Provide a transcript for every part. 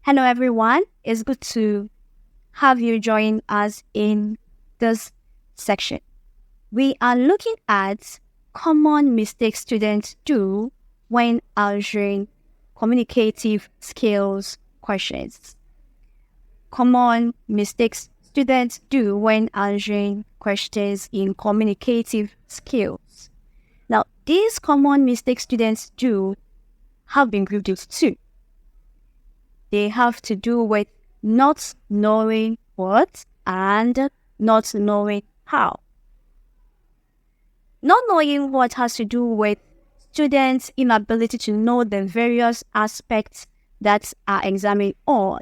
Hello, everyone. It's good to have you join us in this section. We are looking at common mistakes students do when answering communicative skills questions. Common mistakes students do when answering questions in communicative skills. Now, these common mistakes students do have been grouped into two. They have to do with not knowing what and not knowing how. Not knowing what has to do with students' inability to know the various aspects that are examined on,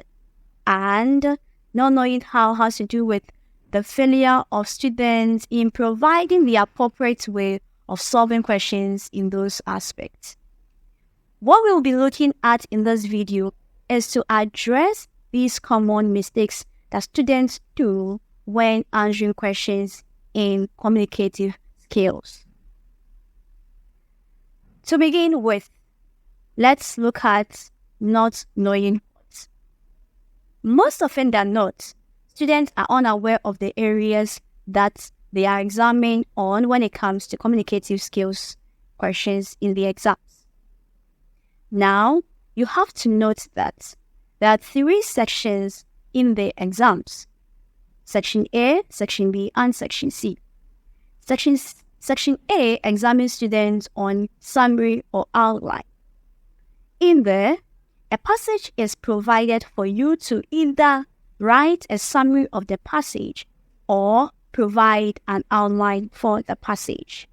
and not knowing how has to do with the failure of students in providing the appropriate way of solving questions in those aspects. What we'll be looking at in this video is to address these common mistakes that students do when answering questions in communicative skills. To begin with, let's look at not knowing what. Most often than not, students are unaware of the areas that they are examined on when it comes to communicative skills questions in the exams. Now, you have to note that there are three sections in the exams: Section A, Section B, and Section C. Section A examines students on summary or outline. In there, a passage is provided for you to either write a summary of the passage or provide an outline for the passage.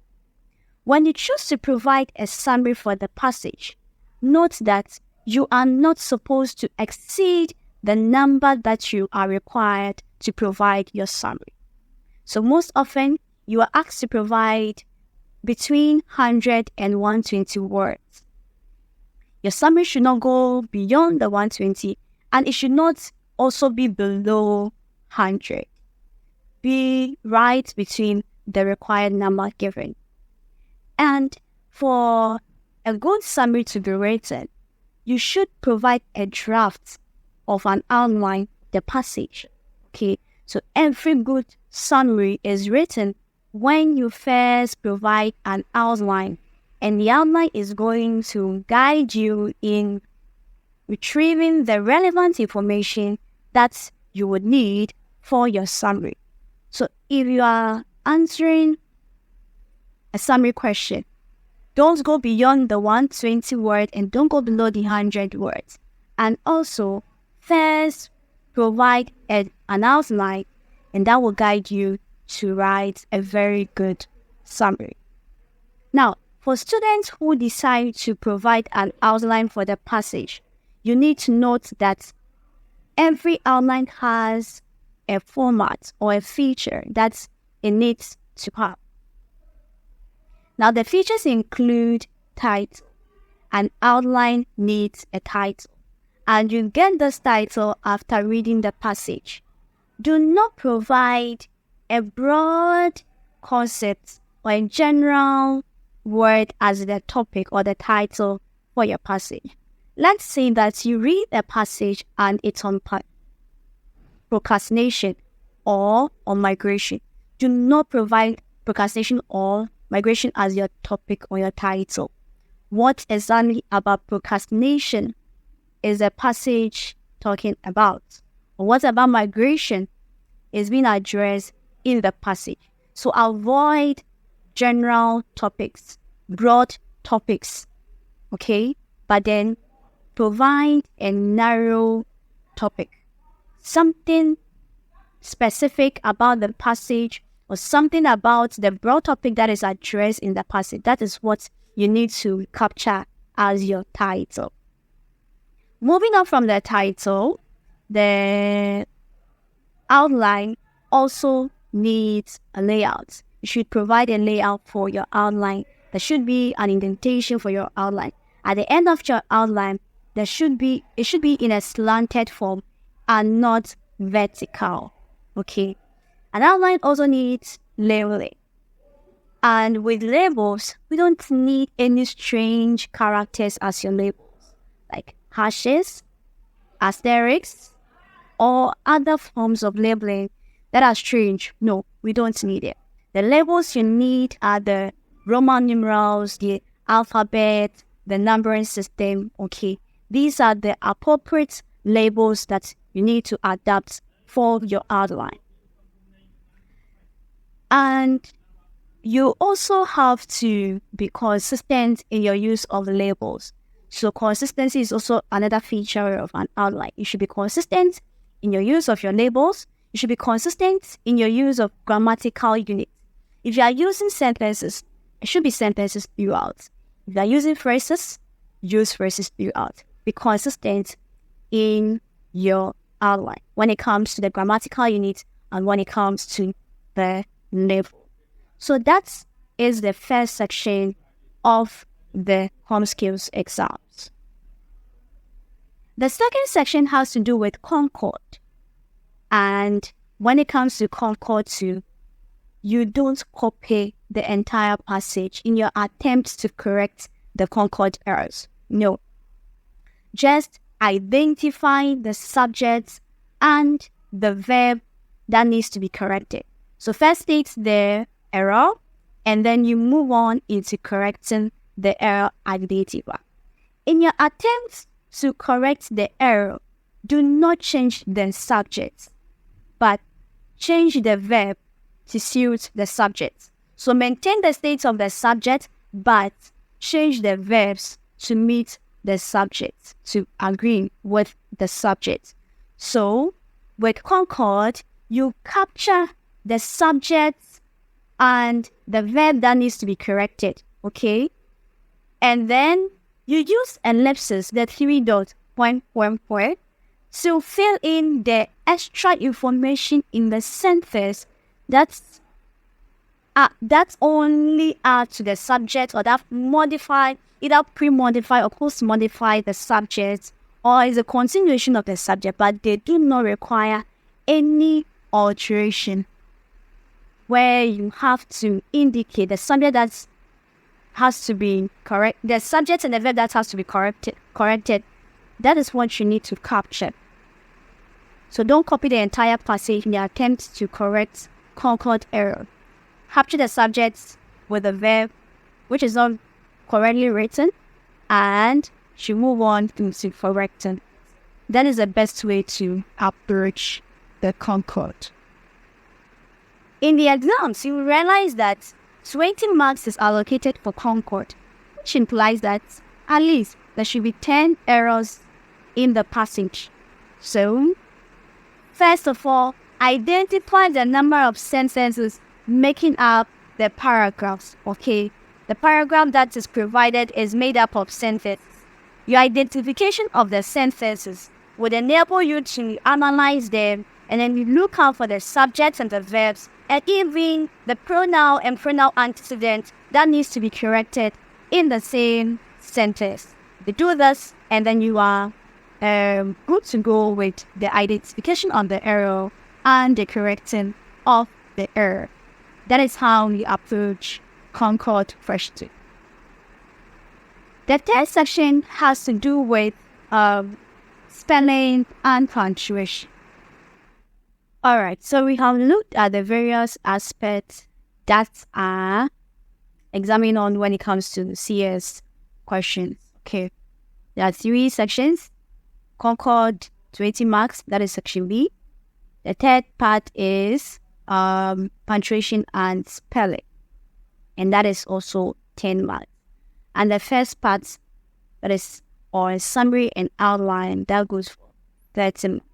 When you choose to provide a summary for the passage, note that you are not supposed to exceed the number that you are required to provide your summary. So most often, you are asked to provide between 100 and 120 words. Your summary should not go beyond the 120, and it should not also be below 100. Be right between the required number given. And for a good summary to be written, you should provide a draft of an outline, the passage. Okay, so every good summary is written when you first provide an outline, and the outline is going to guide you in retrieving the relevant information that you would need for your summary. So if you are answering a summary question, don't go beyond the 120 word and don't go below the 100 words. And also, first provide an outline, and that will guide you to write a very good summary. Now, for students who decide to provide an outline for the passage, you need to note that every outline has a format or a feature that it needs to have. Now, the features include title. An outline needs a title, and you get this title after reading the passage. Do not provide a broad concept or a general word as the topic or the title for your passage. Let's say that you read a passage and it's on procrastination or on migration. Do not provide procrastination or migration as your topic or your title. What exactly about procrastination is the passage talking about? Or what about migration is being addressed in the passage? So avoid general topics, broad topics, okay? But then provide a narrow topic, something specific about the passage or something about the broad topic that is addressed in the passage. That is what you need to capture as your title. Moving on from the title, the outline also needs a layout. You should provide a layout for your outline. There should be an indentation for your outline. At the end of your outline, it should be in a slanted form and not vertical. Okay. An outline also needs labeling. And with labels, we don't need any strange characters as your labels, like hashes, asterisks or other forms of labeling that are strange. No, we don't need it. The labels you need are the Roman numerals, the alphabet, the numbering system. Okay, these are the appropriate labels that you need to adapt for your outline. And you also have to be consistent in your use of the labels. So consistency is also another feature of an outline. You should be consistent in your use of your labels. You should be consistent in your use of grammatical units. If you are using sentences, it should be sentences throughout. If you are using phrases, use phrases throughout. Be consistent in your outline when it comes to the grammatical unit and when it comes to the label. So that is the first section of the home skills exams. The second section has to do with concord. And when it comes to concord too, you don't copy the entire passage in your attempts to correct the concord errors. No. Just identify the subject and the verb that needs to be corrected. So first state the error, and then you move on into correcting the error identifier. In your attempts to correct the error, do not change the subject, but change the verb to suit the subject. So maintain the state of the subject, but change the verbs to meet the subject, to agree with the subject. So with concord, you capture the subject and the verb that needs to be corrected, okay? And then you use ellipsis, the 3 dot, point, to fill in the extra information in the sentence that only add to the subject, or that modify, either pre-modify or post-modify the subject, or is a continuation of the subject, but they do not require any alteration, where you have to indicate the subject that has to be correct, the subject and the verb that has to be corrected. That is what you need to capture. So don't copy the entire passage in the attempt to correct concord error. Capture the subject with the verb which is not correctly written, and you move on to correcting. That is the best way to approach the concord. In the exams, you will realize that 20 marks is allocated for concord, which implies that at least there should be 10 errors in the passage. So, first of all, identify the number of sentences making up the paragraphs, okay? The paragraph that is provided is made up of sentences. Your identification of the sentences would enable you to analyze them, and then you look out for the subjects and the verbs, and even the pronoun and pronoun antecedent that needs to be corrected in the same sentence. You do this, and then you are good to go with the identification of the error and the correcting of the error. That is how we approach concord question. The third section has to do with spelling and punctuation. Alright, so we have looked at the various aspects that are examined on when it comes to the CS questions. Okay, there are 3 sections. Concord, 20 marks, that is section B. The third part is punctuation and spelling, and that is also 10 marks. And the first part, that is or summary and outline, that goes for 30 marks.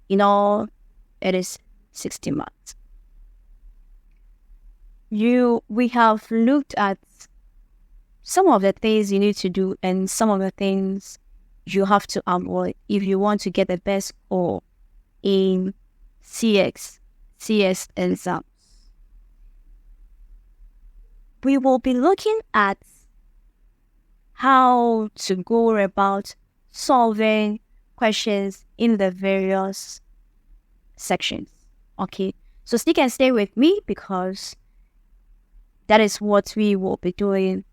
In all, it is 60 marks. We have looked at some of the things you need to do and some of the things you have to avoid if you want to get the best score in CS exams. We will be looking at how to go about solving questions in the various sections. Okay, so stick and stay with me because that is what we will be doing